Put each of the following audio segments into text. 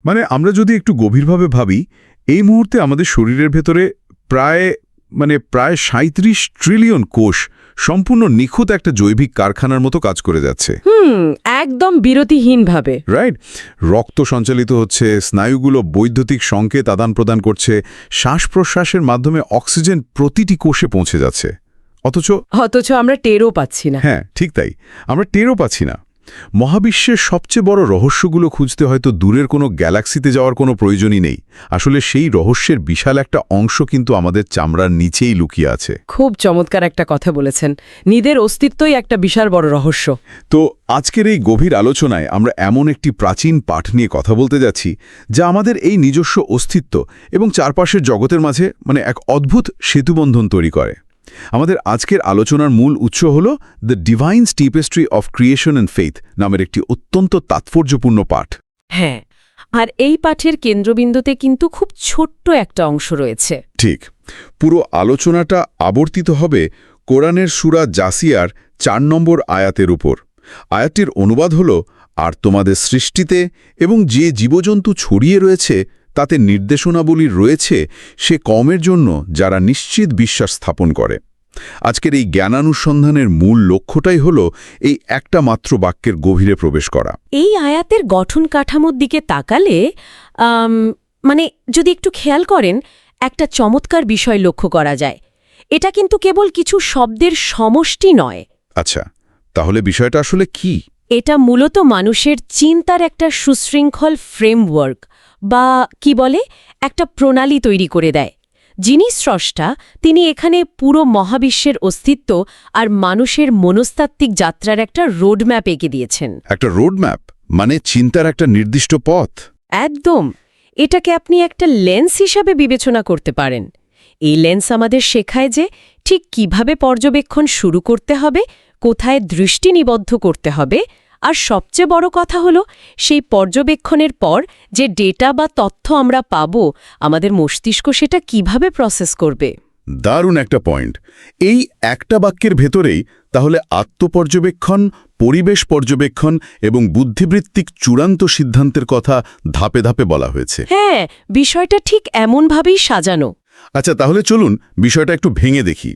মানে আমরা যদি একটু গভীরভাবে ভাবি, এই মুহূর্তে আমাদের শরীরের ভেতরে প্রায় ৩৭ ট্রিলিয়ন কোষ সম্পূর্ণ নিখুঁত একটা জৈবিক কারখানার মতো কাজ করে যাচ্ছে। একদম বিরতিহীনভাবে। রাইট? রক্ত সঞ্চালিত হচ্ছে, স্নায়ুগুলো বৈদ্যুতিক সংকেত আদান প্রদান করছে, শ্বাস-প্রশ্বাসের মাধ্যমে অক্সিজেন প্রতিটি কোষে পৌঁছে যাচ্ছে। অথচ আমরা টেরও পাচ্ছি না। হ্যাঁ, ঠিক তাই, আমরা টেরও পাচ্ছি না। মহাবিশ্বের সবচেয়ে বড় রহস্যগুলো খুঁজতে হয়তো দূরের কোনো গ্যালাক্সিতে যাওয়ার কোনো প্রয়োজনই নেই। আসলে সেই রহস্যের বিশাল একটা অংশ কিন্তু আমাদের চামড়ার নিচেই লুকিয়ে আছে। খুব চমৎকার একটা কথা বলেছেন। নিজের অস্তিত্বই একটা বিশাল বড় রহস্য। তো আজকের এই গভীর আলোচনায় আমরা এমন একটি প্রাচীন পাঠ নিয়ে কথা বলতে যাচ্ছি, যা আমাদের এই নিজস্ব অস্তিত্ব এবং চারপাশের জগতের মাঝে এক অদ্ভুত সেতুবন্ধন তৈরি করে। আমাদের আজকের আলোচনার মূল উৎস হল the divine tapestry of creation and faith নামের একটি অত্যন্ত তাৎপর্যপূর্ণ পাঠ। হ্যাঁ, আর এই পাঠের কেন্দ্রবিন্দুতে কিন্তু খুব ছোট্ট একটা অংশ রয়েছে। ঠিক, পুরো আলোচনাটা আবর্তিত হবে কোরআনের সূরা জাসিয়ার ৪ নম্বর আয়াতের উপর। আয়াতটির অনুবাদ হল, আর তোমাদের সৃষ্টিতে এবং যে জীবজন্তু ছড়িয়ে রয়েছে তাতে নির্দেশনাবলী রয়েছে সে কওমের জন্য যারা নিশ্চিত বিশ্বাস স্থাপন করে। আজকের এই জ্ঞানানুসন্ধানের মূল লক্ষ্যটাই হল এই একটা মাত্র বাক্যের গভীরে প্রবেশ করা। এই আয়াতের গঠন কাঠামোর দিকে তাকালে যদি একটু খেয়াল করেন, একটা চমৎকার বিষয় লক্ষ্য করা যায়। এটা কিন্তু কেবল কিছু শব্দের সমষ্টি নয়। আচ্ছা, তাহলে বিষয়টা আসলে কি? এটা মূলত মানুষের চিন্তার একটা সুশৃঙ্খল ফ্রেমওয়ার্ক বা কি বলে, একটা প্রণালী তৈরি করে দেয়। যিনি স্রষ্টা, তিনি এখানে পুরো মহাবিশ্বের অস্তিত্ব আর মানুষের মনস্তাত্ত্বিক যাত্রার একটা রোডম্যাপ এঁকে দিয়েছেন। একটা রোডম্যাপ মানে চিন্তার একটা নির্দিষ্ট পথ? একদম। এটাকে আপনি একটা লেন্স হিসাবে বিবেচনা করতে পারেন। এই লেন্স আমাদের শেখায় যে ঠিক কিভাবে পর্যবেক্ষণ শুরু করতে হবে, কোথায় দৃষ্টি নিবদ্ধ করতে হবে, আর সবচেয়ে বড় কথা হলো সেই পর্যবেক্ষণের পর যে ডেটা বা তথ্য আমরা পাব, আমাদের মস্তিষ্ক সেটা কিভাবে প্রসেস করবে। দারুণ একটা পয়েন্ট। এই একটা বাক্যের ভেতরেই তাহলে আত্মপর্যবেক্ষণ, পরিবেশ পর্যবেক্ষণ এবং বুদ্ধিবৃত্তিক চূড়ান্ত সিদ্ধান্তের কথা ধাপে ধাপে বলা হয়েছে। হ্যাঁ, বিষয়টা ঠিক এমনভাবেই সাজানো। আচ্ছা, তাহলে চলুন বিষয়টা একটু ভেঙে দেখি।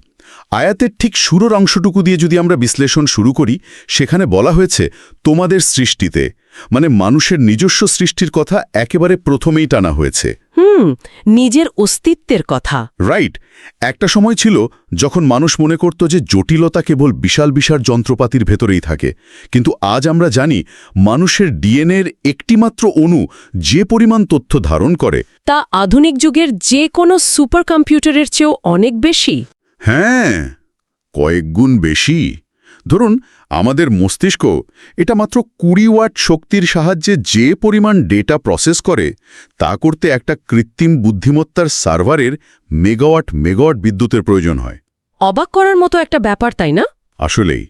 আয়াতের ঠিক শুরুর অংশটুকু দিয়ে যদি আমরা বিশ্লেষণ শুরু করি, সেখানে বলা হয়েছে তোমাদের সৃষ্টিতে, মানুষের নিজস্ব সৃষ্টির কথা একেবারে প্রথমেই টানা হয়েছে। নিজের অস্তিত্বের কথা। রাইট। একটা সময় ছিল যখন মানুষ মনে করত যে জটিলতা কেবল বিশাল বিশাল যন্ত্রপাতির ভেতরেই থাকে, কিন্তু আজ আমরা জানি মানুষের ডিএনএর একটিমাত্র অণু যে পরিমাণ তথ্য ধারণ করে তা আধুনিক যুগের যে কোনো সুপার কম্পিউটারের চেয়েও অনেক বেশি। হ্যাঁ, কয়েক গুণ বেশি। ধরুন আমাদের মস্তিষ্ক, এটা মাত্র ২০ ওয়াট শক্তির সাহায্যে যে পরিমাণ ডেটা প্রসেস করে, তা করতে একটা কৃত্রিম বুদ্ধিমত্তার সার্ভারের মেগাওয়াট বিদ্যুতের প্রয়োজন হয়। অবাক করার মতো একটা ব্যাপার, তাই না? আসলেই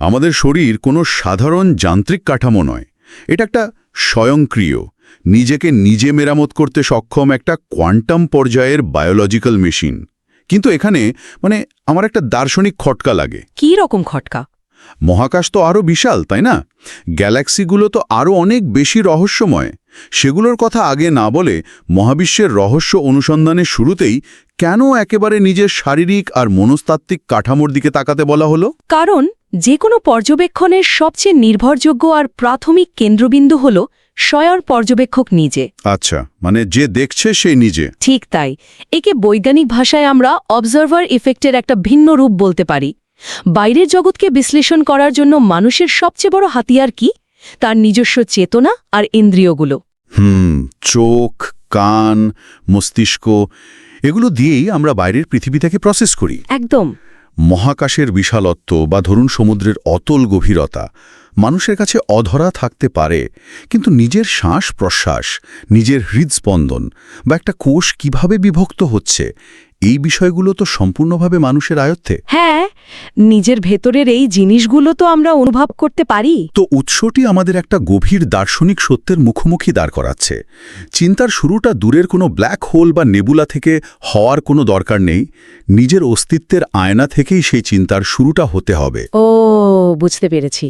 আমাদের শরীর কোনো সাধারণ যান্ত্রিক কাঠামো নয়। এটা একটা স্বয়ংক্রিয়, নিজেকে নিজে মেরামত করতে সক্ষম একটা কোয়ান্টাম পর্যায়ের বায়োলজিক্যাল মেশিন। কিন্তু এখানে আমার একটা দার্শনিক খটকা লাগে। কী রকম খটকা? মহাকাশ তো আরও বিশাল, তাই না? গ্যালাক্সিগুলো তো আরও অনেক বেশি রহস্যময়। সেগুলোর কথা আগে না বলে মহাবিশ্বের রহস্য অনুসন্ধানের শুরুতেই কেন একেবারে নিজের শারীরিক আর মনস্তাত্ত্বিক কাঠামোর দিকে তাকাতে বলা হলো? কারণ যে কোনো পর্যবেক্ষণের সবচেয়ে নির্ভরযোগ্য আর প্রাথমিক কেন্দ্রবিন্দু হল স্বয়ং পর্যবেক্ষক নিজে। আচ্ছা, যে দেখছে সে নিজে। ঠিক তাই। একে বৈজ্ঞানিক ভাষায় আমরা অবজারভার ইফেক্টের একটা ভিন্ন রূপ বলতে পারি। বাইরের জগৎকে বিশ্লেষণ করার জন্য মানুষের সবচেয়ে বড় হাতিয়ার কি? তার নিজস্ব চেতনা আর ইন্দ্রিয়গুলো। চোখ, কান, মস্তিষ্ক, এগুলো দিয়েই আমরা বাইরের পৃথিবীটাকে প্রসেস করি। একদম। মহাকাশের বিশালত্ব বা ধরুন সমুদ্রের অতল গভীরতা মানুষের কাছে অধরা থাকতে পারে, কিন্তু নিজের শ্বাস প্রশ্বাস, নিজের হৃদস্পন্দন বা একটা কোষ কিভাবে বিভক্ত হচ্ছে, এই বিষয়গুলো তো সম্পূর্ণভাবে মানুষের আয়ত্তে। হ্যাঁ, নিজের ভেতরের এই জিনিসগুলো তো আমরা অনুভব করতে পারি। তো উৎসটি আমাদের একটা গভীর দার্শনিক সত্যের মুখোমুখি দাঁড় করাচ্ছে। চিন্তার শুরুটা দূরের কোনো ব্ল্যাক হোল বা নেবুলা থেকে হওয়ার কোনো দরকার নেই। নিজের অস্তিত্বের আয়না থেকেই সেই চিন্তার শুরুটা হতে হবে। ও, বুঝতে পেরেছি।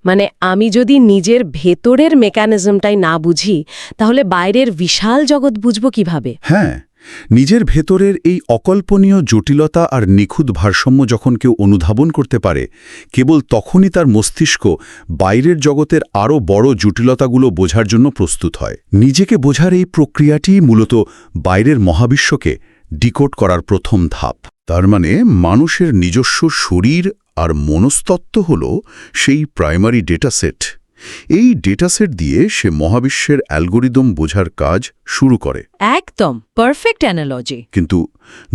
মানে আমি যদি নিজের ভেতরের মেকানিজমটাই না বুঝি তাহলে বাইরের বিশাল জগৎ বুঝব কিভাবে? হ্যাঁ, নিজের ভেতরের এই অকল্পনীয় জটিলতা আর নিখুঁত ভারসাম্য যখন কেউ অনুধাবন করতে পারে, কেবল তখনই তার মস্তিষ্ক বাইরের জগতের আরও বড় জটিলতাগুলো বোঝার জন্য প্রস্তুত হয়। নিজেকে বোঝার এই প্রক্রিয়াটি মূলত বাইরের মহাবিশ্বকে ডিকোড করার প্রথম ধাপ। তার মানে মানুষের নিজস্ব শরীর আর মনস্তত্ত্ব হল সেই প্রাইমারি ডেটাসেট। এই ডেটাসেট দিয়ে সে মহাবিশ্বের অ্যালগোরিদম বোঝার কাজ শুরু করে। একদম পারফেক্ট অ্যানালজি। কিন্তু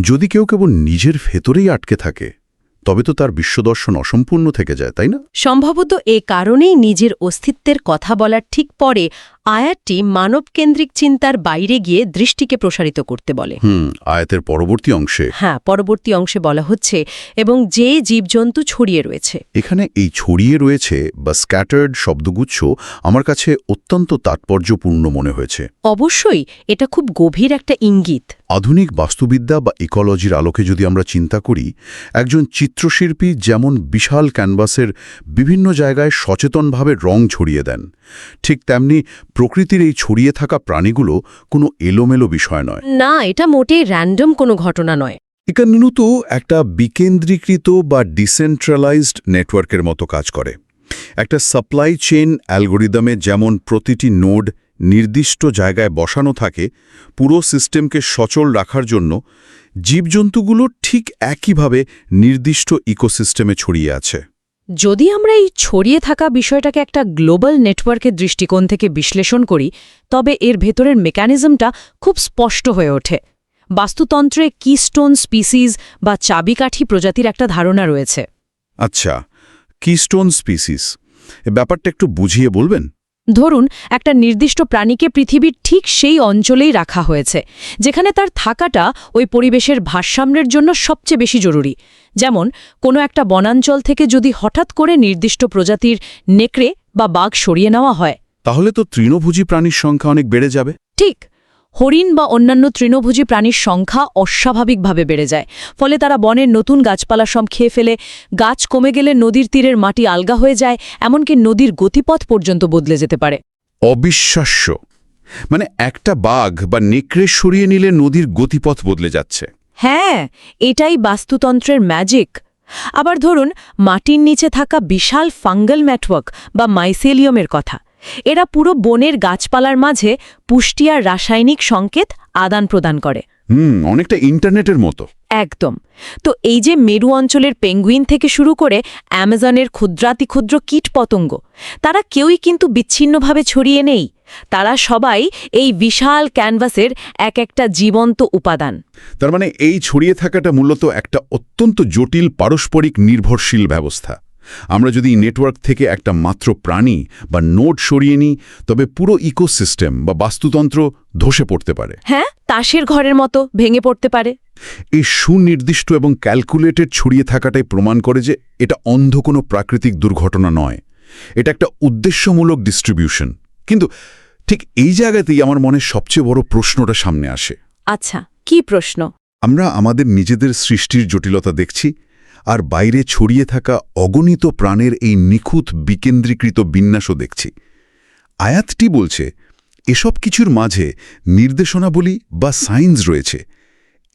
যদি কেউ কেবল নিজের ভেতরেই আটকে থাকে, তবে তো তার বিশ্বদর্শন অসম্পূর্ণ থেকে যায়, তাই না? সম্ভবত এ কারণেই নিজের অস্তিত্বের কথা বলার ঠিক পরে আয়াতটি মানবকেন্দ্রিক চিন্তার বাইরে গিয়ে দৃষ্টিকে প্রসারিত করতে বলে। আয়াতের পরবর্তী অংশে পরবর্তী অংশে বলা হচ্ছে এবং যে জীবজন্তু ছড়িয়ে রয়েছে। এখানে এই ছড়িয়ে রয়েছে বা স্ক্যাটার্ড শব্দগুচ্ছ আমার কাছে অত্যন্ত তাৎপর্যপূর্ণ মনে হয়েছে। অবশ্যই এটা খুব গভীর একটা ইঙ্গিত। আধুনিক বাস্তুবিদ্যা বা ইকোলজির আলোকে যদি আমরা চিন্তা করি, একজন চিত্রশিল্পী যেমন বিশাল ক্যানভাসের বিভিন্ন জায়গায় সচেতনভাবে রং ছড়িয়ে দেন, ঠিক তেমনি প্রকৃতির এই ছড়িয়ে থাকা প্রাণীগুলো কোনো এলোমেলো বিষয় নয়। না, এটা মোটেই র্যান্ডম কোনো ঘটনা নয়। এখানে তো একটা বিকেন্দ্রীকৃত বা ডিসেন্ট্রালাইজড নেটওয়ার্কের মতো কাজ করে। একটা সাপ্লাই চেইন অ্যালগোরিদমে যেমন প্রতিটি নোড নির্দিষ্ট জায়গায় বসানো থাকে পুরো সিস্টেমকে সচল রাখার জন্য, জীবজন্তুগুলো ঠিক একইভাবে নির্দিষ্ট ইকোসিস্টেমে ছড়িয়ে আছে। যদি আমরা এই ছড়িয়ে থাকা বিষয়টাকে একটা গ্লোবাল নেটওয়ার্কের দৃষ্টিকোণ থেকে বিশ্লেষণ করি, তবে এর ভেতরের মেকানিজমটা খুব স্পষ্ট হয়ে ওঠে। বাস্তুতন্ত্রে কিস্টোন স্পিসিস বা চাবিকাঠি প্রজাতির একটা ধারণা রয়েছে। আচ্ছা, কিস্টোন স্পিসিস, এ ব্যাপারটা একটু বুঝিয়ে বলবেন? ধরুন একটা নির্দিষ্ট প্রাণীকে পৃথিবীর ঠিক সেই অঞ্চলেই রাখা হয়েছে যেখানে তার থাকাটা ওই পরিবেশের ভারসাম্যের জন্য সবচেয়ে বেশি জরুরি। যেমন কোনো একটা বনাঞ্চল থেকে যদি হঠাৎ করে নির্দিষ্ট প্রজাতির নেকড়ে বা বাঘ সরিয়ে নেওয়া হয়, তাহলে তো তৃণভোজী প্রাণীর সংখ্যা অনেক বেড়ে যাবে। ঠিক, হরিণ বা অন্যান্য তৃণভোজী প্রাণীর সংখ্যা অস্বাভাবিকভাবে বেড়ে যায়। ফলে তারা বনের নতুন গাছপালা সব খেয়ে ফেলে, গাছ কমে গেলে নদীর তীরের মাটি আলগা হয়ে যায়, এমনকি নদীর গতিপথ পর্যন্ত বদলে যেতে পারে। অবিশ্বাস্য! মানে একটা বাঘ বা নেকড়ে সরিয়ে নিলে নদীর গতিপথ বদলে যাচ্ছে। হ্যাঁ, এটাই বাস্তুতন্ত্রের ম্যাজিক। আবার ধরুন মাটির নিচে থাকা বিশাল ফাঙ্গাল নেটওয়ার্ক বা মাইসেলিয়ামের কথা। এরা পুরো বনের গাছপালার মাঝে পুষ্টি আর রাসায়নিক সংকেত আদান প্রদান করে। অনেকটা ইন্টারনেটের মতো। একদম। তো এই যে মেরু অঞ্চলের পেঙ্গুইন থেকে শুরু করে অ্যামাজনের ক্ষুদ্রাতিক্ষুদ্র কীটপতঙ্গ, তারা কেউই কিন্তু বিচ্ছিন্নভাবে ছড়িয়ে নেই। তারা সবাই এই বিশাল ক্যানভাসের এক একটা জীবন্ত উপাদান। তার মানে এই ছড়িয়ে থাকাটা মূলত একটা অত্যন্ত জটিল পারস্পরিক নির্ভরশীল ব্যবস্থা। আমরা যদি নেটওয়ার্ক থেকে একটা মাত্র প্রাণী বা নোড সরিয়ে নিই, তবে পুরো ইকোসিস্টেম বা বাস্তুতন্ত্র ধসে পড়তে পারে। হ্যাঁ, তাসের ঘরের মতো ভেঙে পড়তে পারে। এই সুনির্দিষ্ট এবং ক্যালকুলেটেড ছড়িয়ে থাকাটাই প্রমাণ করে যে এটা অন্ধ কোনো প্রাকৃতিক দুর্ঘটনা নয়, এটা একটা উদ্দেশ্যমূলক ডিস্ট্রিবিউশন। কিন্তু ঠিক এই জায়গাতেই আমার মনে সবচেয়ে বড় প্রশ্নটা সামনে আসে। আচ্ছা, কি প্রশ্ন? আমরা আমাদের নিজেদের সৃষ্টির জটিলতা দেখছি, আর বাইরে ছড়িয়ে থাকা অগণিত প্রাণের এই নিখুঁত বিকেন্দ্রীকৃত বিন্যাসও দেখছি। আয়াতটি বলছে এসব কিছুর মাঝে নির্দেশনাবলী বা সাইন্স রয়েছে।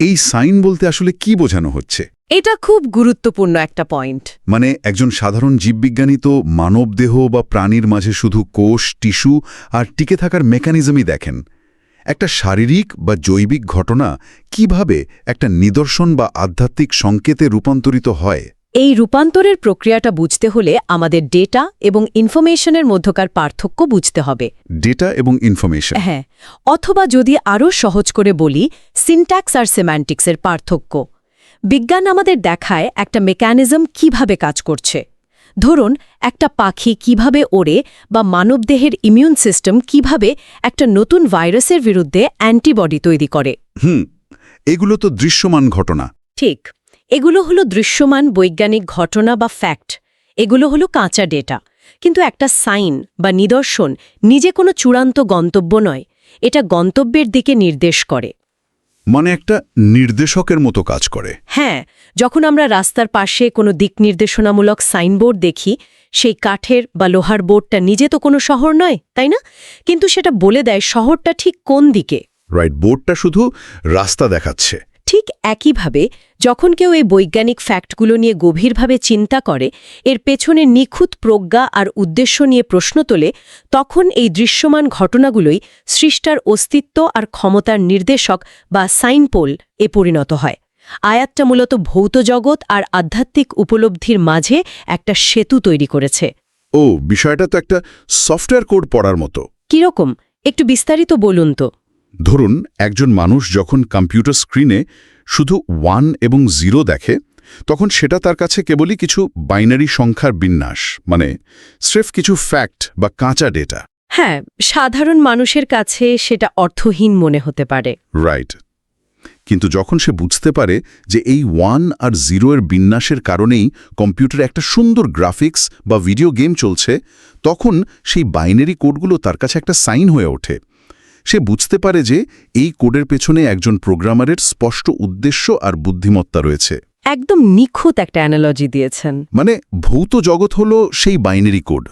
এই সাইন বলতে আসলে কি বোঝানো হচ্ছে? এটা খুব গুরুত্বপূর্ণ একটা পয়েন্ট। মানে একজন সাধারণ জীববিজ্ঞানী তো মানবদেহ বা প্রাণীর মাঝে শুধু কোষ, টিস্যু আর টিকে থাকার মেকানিজমই দেখেন। একটা শারীরিক বা জৈবিক ঘটনা কিভাবে একটা নিদর্শন বা আধ্যাত্মিক সংকেতে রূপান্তরিত হয়? এই রূপান্তরের প্রক্রিয়াটা বুঝতে হলে আমাদের ডেটা এবং ইনফরমেশনের মধ্যকার পার্থক্য বুঝতে হবে। ডেটা এবং ইনফরমেশন, হ্যাঁ, অথবা যদি আরও সহজ করে বলি, সিনট্যাক্স আর সেম্যান্টিক্সের পার্থক্য। বিজ্ঞান আমাদের দেখায় একটা মেকানিজম কিভাবে কাজ করছে। ধরুন একটা পাখি কিভাবে ওড়ে বা মানবদেহের ইমিউন সিস্টেম কিভাবে একটা নতুন ভাইরাসের বিরুদ্ধে অ্যান্টিবডি তৈরি করে। এগুলো তো দৃশ্যমান ঘটনা। ঠিক, এগুলো হলো দৃশ্যমান বৈজ্ঞানিক ঘটনা বা ফ্যাক্ট। এগুলো হলো কাঁচা ডেটা। কিন্তু একটা সাইন বা নিদর্শন নিজে কোনো চূড়ান্ত গন্তব্য নয়, এটা গন্তব্যের দিকে নির্দেশ করে। মানে একটা নির্দেশকের মতো কাজ করে। হ্যাঁ, যখন আমরা রাস্তার পাশে কোনো দিক নির্দেশনামূলক সাইনবোর্ড দেখি, সেই কাঠের বা লোহার বোর্ডটা নিজে তো কোনো শহর নয়, তাই না? কিন্তু সেটা বলে দেয় শহরটা ঠিক কোন দিকে। রাইট, বোর্ডটা শুধু রাস্তা দেখাচ্ছে। ঠিক একইভাবে যখন কেউ এই বৈজ্ঞানিক ফ্যাক্টগুলো নিয়ে গভীরভাবে চিন্তা করে, এর পেছনে নিখুঁত প্রজ্ঞা আর উদ্দেশ্য নিয়ে প্রশ্ন তোলে, তখন এই দৃশ্যমান ঘটনাগুলোই সৃষ্টার অস্তিত্ব আর ক্ষমতার নির্দেশক বা সাইনপোল এ পরিণত হয়। আয়াতটা মূলত ভৌত জগৎ আর আধ্যাত্মিক উপলব্ধির মাঝে একটা সেতু তৈরি করেছে। ও, বিষয়টা তো একটা সফটওয়্যার কোড পড়ার মতো। কিরকম? একটু বিস্তারিত বলুন তো। ধরুন, একজন মানুষ যখন কম্পিউটার স্ক্রিনে শুধু 1 এবং 0 দেখে, তখন সেটা তার কাছে কেবলই কিছু বাইনারি সংখ্যার বিন্যাস, মানে স্রেফ কিছু ফ্যাক্ট বা কাঁচা ডেটা। হ্যাঁ, সাধারণ মানুষের কাছে সেটা অর্থহীন মনে হতে পারে। রাইট। কিন্তু যখন সে বুঝতে পারে যে এই 1 আর 0 এর বিন্যাসের কারণেই কম্পিউটারে একটা সুন্দর গ্রাফিক্স বা ভিডিও গেম চলছে, তখন সেই বাইনারি কোডগুলো তার কাছে একটা সাইন হয়ে ওঠে। সে বুঝতে পারে যে এই কোডের পেছনে একজন প্রোগ্রামারের স্পষ্ট উদ্দেশ্য আর বুদ্ধিমত্তা রয়েছে। একদম নিখুঁত একটা অ্যানালজি দিয়েছেন। মানে ভৌত জগৎ হলো সেই বাইনারি কোড,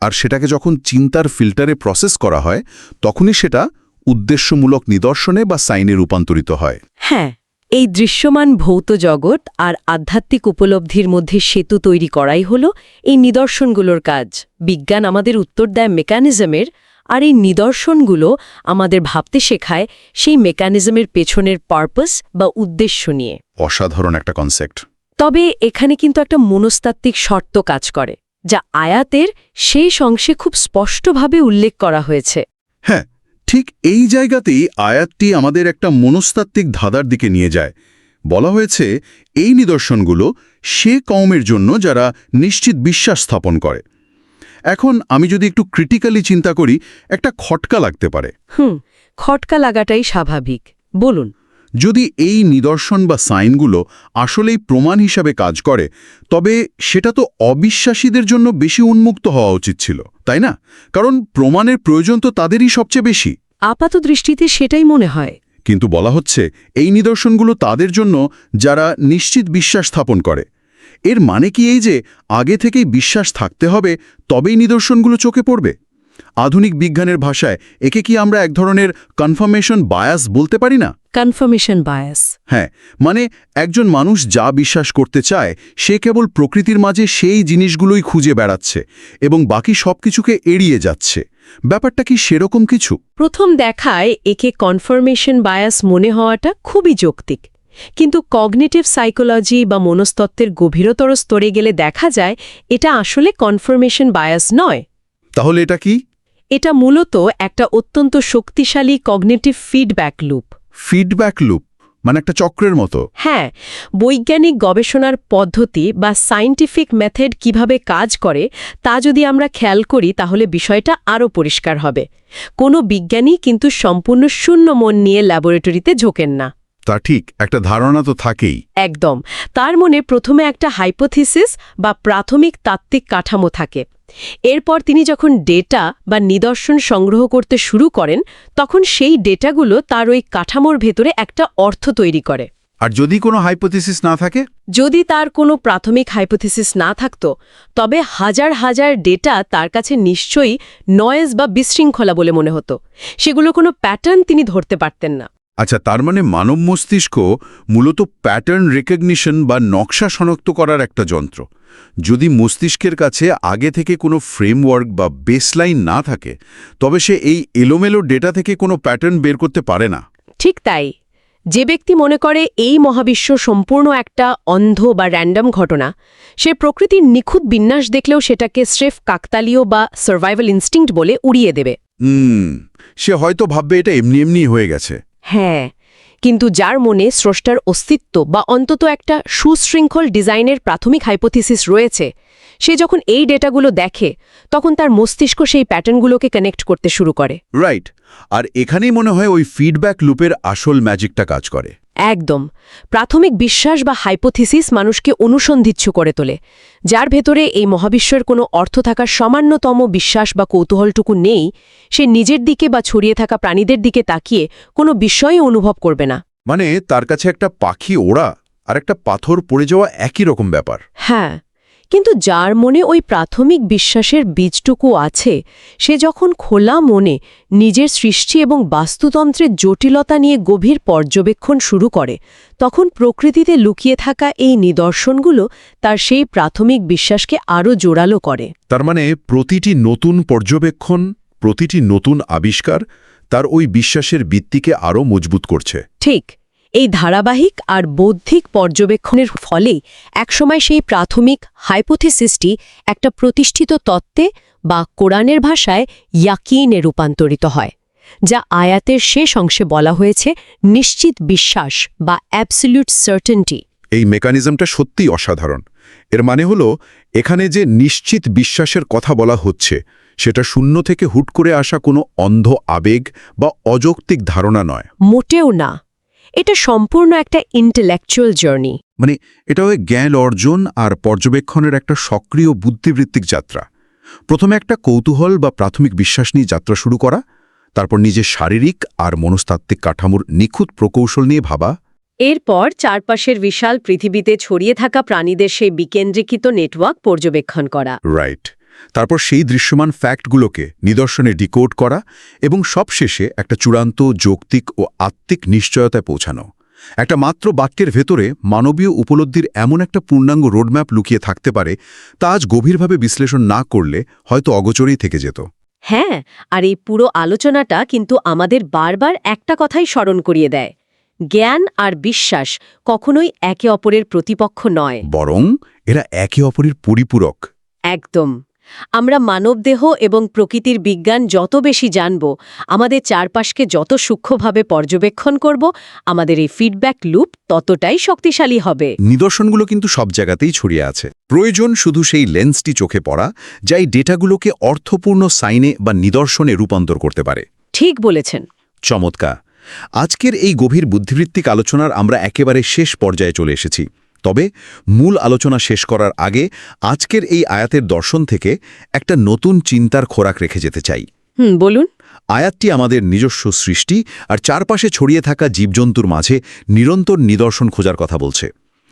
আর সেটাকে যখন চিন্তার ফিল্টারে প্রসেস করা হয়, তখনই সেটা উদ্দেশ্যমূলক নিদর্শনে বা সাইনে রূপান্তরিত হয়। হ্যাঁ, এই দৃশ্যমান ভৌত জগৎ আর আধ্যাত্মিক উপলব্ধির মধ্যে সেতু তৈরি করাই হলো এই নিদর্শনগুলোর কাজ। বিজ্ঞান আমাদের উত্তর দেয় মেকানিজমের, আর এই নিদর্শনগুলো আমাদের ভাবতে শেখায় সেই মেকানিজমের পেছনের পারপাস বা উদ্দেশ্য নিয়ে। অসাধারণ একটা কনসেপ্ট। তবে এখানে কিন্তু একটা মনস্তাত্ত্বিক শর্ত কাজ করে, যা আয়াতের সেই অংশে খুব স্পষ্টভাবে উল্লেখ করা হয়েছে। হ্যাঁ, ঠিক এই জায়গাতেই আয়াতটি আমাদের একটা মনস্তাত্ত্বিক ধাঁধার দিকে নিয়ে যায়। বলা হয়েছে এই নিদর্শনগুলো সে কওমের জন্য যারা নিশ্চিত বিশ্বাস স্থাপন করে। এখন আমি যদি একটু ক্রিটিক্যালি চিন্তা করি, একটা খটকা লাগতে পারে। খটকা লাগাটাই স্বাভাবিক, বলুন। যদি এই নিদর্শন বা সাইনগুলো আসলেই প্রমাণ হিসাবে কাজ করে, তবে সেটা তো অবিশ্বাসীদের জন্য বেশি উন্মুক্ত হওয়া উচিত ছিল, তাই না? কারণ প্রমাণের প্রয়োজন তো তাদেরই সবচেয়ে বেশি। আপাত দৃষ্টিতে সেটাই মনে হয়। কিন্তু বলা হচ্ছে এই নিদর্শনগুলো তাদের জন্য যারা নিশ্চিত বিশ্বাস স্থাপন করে। এর মানে কি এই যে আগে থেকেই বিশ্বাস থাকতে হবে, তবেই নিদর্শনগুলো চোখে পড়বে? আধুনিক বিজ্ঞানের ভাষায় একে কি আমরা এক ধরনের কনফার্মেশন বায়াস বলতে পারি না? Confirmation bias. হ্যাঁ, মানে একজন মানুষ যা বিশ্বাস করতে চায় সে কেবল প্রকৃতির মাঝে সেই জিনিসগুলোই খুঁজে বেড়াচ্ছে এবং বাকি সবকিছুকে এড়িয়ে যাচ্ছে। ব্যাপারটা কি সেরকম কিছু? প্রথম দেখায় একে কনফার্মেশন বায়াস মনে হওয়াটা খুবই যৌক্তিক, কিন্তু কগনিটিভ সাইকোলজি বা মনস্তত্ত্বের গভীরতর স্তরে গেলে দেখা যায় এটা আসলে কনফার্মেশন বায়াস নয়। তাহলে এটা কি? এটা মূলত একটা অত্যন্ত শক্তিশালী cognitive feedback loop. Feedback loop মানে একটা চক্রের মতো? হ্যাঁ, বৈজ্ঞানিক গবেষণার পদ্ধতি বা সায়েন্টিফিক মেথড কিভাবে কাজ করে তা যদি আমরা খেয়াল করি, তাহলে বিষয়টা আরও পরিষ্কার হবে। কোনো বিজ্ঞানী কিন্তু সম্পূর্ণ শূন্য মন নিয়ে ল্যাবরেটরিতে ঝোঁকেন না। তা ঠিক, একটা ধারণা তো থাকেই। একদম। তার মনে প্রথমে একটা হাইপোথিসিস বা প্রাথমিক তাত্ত্বিক কাঠামো থাকে। এরপর তিনি যখন ডেটা বা নিদর্শন সংগ্রহ করতে শুরু করেন, তখন সেই ডেটাগুলো তার ওই কাঠামোর ভেতরে একটা অর্থ তৈরি করে। আর যদি কোনো হাইপোথিসিস না থাকে? যদি তার কোনো প্রাথমিক হাইপোথিসিস না থাকত, তবে হাজার হাজার ডেটা তার কাছে নিশ্চয়ই নয়েজ বা বিশৃঙ্খলা বলে মনে হতো। সেগুলো কোনো প্যাটার্ন তিনি ধরতে পারতেন না। আচ্ছা, তার মানে মানব মস্তিষ্ক মূলত প্যাটার্ন রেকগনিশন বা নকশা শনাক্ত করার একটা যন্ত্র। যদি মস্তিষ্কের কাছে আগে থেকে কোনো ফ্রেমওয়ার্ক বা বেসলাইন না থাকে, তবে সে এই এলোমেলো ডেটা থেকে কোনো প্যাটার্ন বের করতে পারে না। ঠিক তাই। যে ব্যক্তি মনে করে এই মহাবিশ্ব সম্পূর্ণ একটা অন্ধ বা র্যান্ডম ঘটনা, সে প্রকৃতির নিখুঁত বিন্যাস দেখলেও সেটাকে স্রেফ কাকতালীয় বা সার্ভাইভাল ইনস্টিংক্ট বলে উড়িয়ে দেবে। সে হয়তো ভাববে এটা এমনি এমনি হয়ে গেছে। হ্যাঁ, কিন্তু যার মনে স্রষ্টার অস্তিত্ব বা অন্তত একটা সুশৃঙ্খল ডিজাইনের প্রাথমিক হাইপোথিসিস রয়েছে, সে যখন এই ডেটাগুলো দেখে, তখন তার মস্তিষ্ক সেই প্যাটার্নগুলোকে কানেক্ট করতে শুরু করে। রাইট। আর এখানেই মনে হয় ওই ফিডব্যাক লুপের আসল ম্যাজিকটা কাজ করে। একদম। প্রাথমিক বিশ্বাস বা হাইপোথিসিস মানুষকে অনুসন্ধিৎসু করে তোলে। যার ভেতরে এই মহাবিশ্বের কোনো অর্থ থাকার সামান্যতম বিশ্বাস বা কৌতূহলটুকু নেই, সে নিজের দিকে বা ছড়িয়ে থাকা প্রাণীদের দিকে তাকিয়ে কোনো বিষয়ই অনুভব করবে না। মানে তার কাছে একটা পাখি ওড়া আর একটা পাথর পড়ে যাওয়া একই রকম ব্যাপার। হ্যাঁ, কিন্তু যার মনে ওই প্রাথমিক বিশ্বাসের বীজটুকু আছে, সে যখন খোলা মনে নিজের সৃষ্টি এবং বাস্তুতন্ত্রের জটিলতা নিয়ে গভীর পর্যবেক্ষণ শুরু করে, তখন প্রকৃতিতে লুকিয়ে থাকা এই নিদর্শনগুলো তার সেই প্রাথমিক বিশ্বাসকে আরও জোরালো করে। তার মানে প্রতিটি নতুন পর্যবেক্ষণ, প্রতিটি নতুন আবিষ্কার তার ওই বিশ্বাসের ভিত্তিকে আরও মজবুত করছে। ঠিক, এই ধারাবাহিক আর বৌদ্ধিক পর্যবেক্ষণের ফলেই একসময় সেই প্রাথমিক হাইপোথিসিসটি একটা প্রতিষ্ঠিত তত্ত্বে বা কোরআনের ভাষায় ইয়াকিনে রূপান্তরিত হয়, যা আয়াতের শেষ অংশে বলা হয়েছে নিশ্চিত বিশ্বাস বা অ্যাবসলিউট সার্টেনটি। এই মেকানিজমটা সত্যিই অসাধারণ। এর মানে হলো, এখানে যে নিশ্চিত বিশ্বাসের কথা বলা হচ্ছে সেটা শূন্য থেকে হুট করে আসা কোনো অন্ধ আবেগ বা অযৌক্তিক ধারণা নয়। মোটেও না, এটা সম্পূর্ণ একটা ইন্টেলেকচুয়াল জার্নি। মানে এটা ওই জ্ঞান অর্জন আর পর্যবেক্ষণের একটা সক্রিয় বুদ্ধিবৃত্তিক যাত্রা। প্রথমে একটা কৌতূহল বা প্রাথমিক বিশ্বাস নিয়ে যাত্রা শুরু করা, তারপর নিজের শারীরিক আর মনস্তাত্ত্বিক কাঠামোর নিখুঁত প্রকৌশল নিয়ে ভাবা, এরপর চারপাশের বিশাল পৃথিবীতে ছড়িয়ে থাকা প্রাণীদের সেই বিকেন্দ্রীকৃত নেটওয়ার্ক পর্যবেক্ষণ করা। রাইট। তারপর সেই দৃশ্যমান ফ্যাক্টগুলোকে নিদর্শনে ডিকোড করা এবং সবশেষে একটা চূড়ান্ত যৌক্তিক ও আত্মিক নিশ্চয়তায় পৌঁছানো। একটা মাত্র বাক্যের ভেতরে মানবীয় উপলব্ধির এমন একটা পূর্ণাঙ্গ রোডম্যাপ লুকিয়ে থাকতে পারে, তা আজ গভীরভাবে বিশ্লেষণ না করলে হয়তো অগোচরেই থেকে যেত। হ্যাঁ, আর এই পুরো আলোচনাটা কিন্তু আমাদের বারবার একটা কথাই স্মরণ করিয়ে দেয়: জ্ঞান আর বিশ্বাস কখনোই একে অপরের প্রতিপক্ষ নয়, বরং এরা একে অপরের পরিপূরক। একদম। আমরা মানবদেহ এবং প্রকৃতির বিজ্ঞান যত বেশি জানব, আমাদের চারপাশকে যত সূক্ষ্মভাবে পর্যবেক্ষণ করব, আমাদের এই ফিডব্যাক লুপ ততটাই শক্তিশালী হবে। নিদর্শনগুলো কিন্তু সব জায়গাতেই ছড়িয়ে আছে। প্রয়োজন শুধু সেই লেন্সটি চোখে পড়া, যা এই ডেটাগুলোকে অর্থপূর্ণ সাইনে বা নিদর্শনে রূপান্তর করতে পারে। ঠিক বলেছেন। চমৎকার। আজকের এই গভীর বুদ্ধিবৃত্তিক আলোচনার আমরা একেবারে শেষ পর্যায়ে চলে এসেছি। তবে মূল আলোচনা শেষ করার আগে আজকের এই আয়াতের দর্শন থেকে একটা নতুন চিন্তার খোরাক রেখে যেতে চাই। বলুন। আয়াতটি আমাদের নিজস্ব সৃষ্টি আর চারপাশে ছড়িয়ে থাকা জীবজন্তুর মাঝে নিরন্তর নিদর্শন খোঁজার কথা বলছে।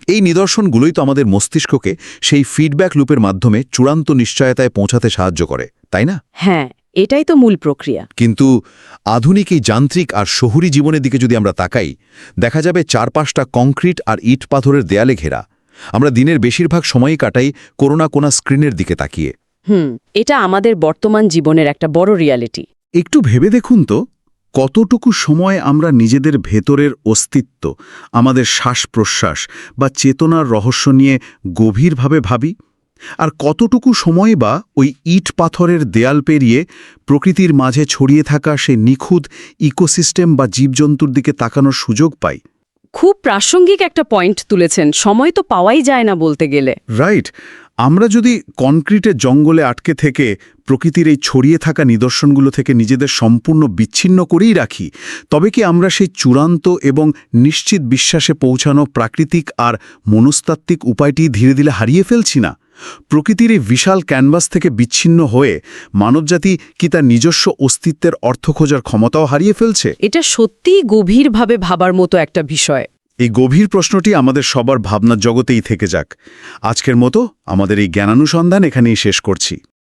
এই নিদর্শনগুলোই তো আমাদের মস্তিষ্ককে সেই ফিডব্যাক লুপের মাধ্যমে চূড়ান্ত নিশ্চয়তায় পৌঁছাতে সাহায্য করে, তাই না? হ্যাঁ, এটাই তো মূল প্রক্রিয়া। কিন্তু আধুনিক এই যান্ত্রিক আর শহুরি জীবনের দিকে যদি আমরা তাকাই, দেখা যাবে চারপাশটা কংক্রিট আর ইট পাথরের দেয়ালে ঘেরা। আমরা দিনের বেশিরভাগ সময়ই কাটাই কোনো না কোনো স্ক্রিনের দিকে তাকিয়ে। এটা আমাদের বর্তমান জীবনের একটা বড় রিয়ালিটি। একটু ভেবে দেখুন তো, কতটুকু সময় আমরা নিজেদের ভেতরের অস্তিত্ব, আমাদের শ্বাস-প্রশ্বাস বা চেতনার রহস্য নিয়ে গভীরভাবে ভাবি, আর কতটুকু সময় বা ওই ইট পাথরের দেয়াল পেরিয়ে প্রকৃতির মাঝে ছড়িয়ে থাকা সে নিখুঁত ইকোসিস্টেম বা জীবজন্তুর দিকে তাকানোর সুযোগ পাই। খুব প্রাসঙ্গিক একটা পয়েন্ট তুলেছেন। সময় তো পাওয়াই যায় না বলতে গেলে। রাইট। আমরা যদি কনক্রিটের জঙ্গলে আটকে থেকে প্রকৃতির এই ছড়িয়ে থাকা নিদর্শনগুলো থেকে নিজেদের সম্পূর্ণ বিচ্ছিন্ন করেই রাখি, তবে কি আমরা সেই চূড়ান্ত এবং নিশ্চিত বিশ্বাসে পৌঁছানো প্রাকৃতিক আর মনস্তাত্ত্বিক উপায়টি ধীরে ধীরে হারিয়ে ফেলছি না? প্রকৃতির এই বিশাল ক্যানভাস থেকে বিচ্ছিন্ন হয়ে মানবজাতি কি তার নিজস্ব অস্তিত্বের অর্থ খোঁজার ক্ষমতাও হারিয়ে ফেলছে? এটা সত্যিই গভীরভাবে ভাবার মতো একটা বিষয়। এই গভীর প্রশ্নটি আমাদের সবার ভাবনার জগতেই থেকে যাক। আজকের মতো আমাদের এই জ্ঞানানুসন্ধান এখানেই শেষ করছি।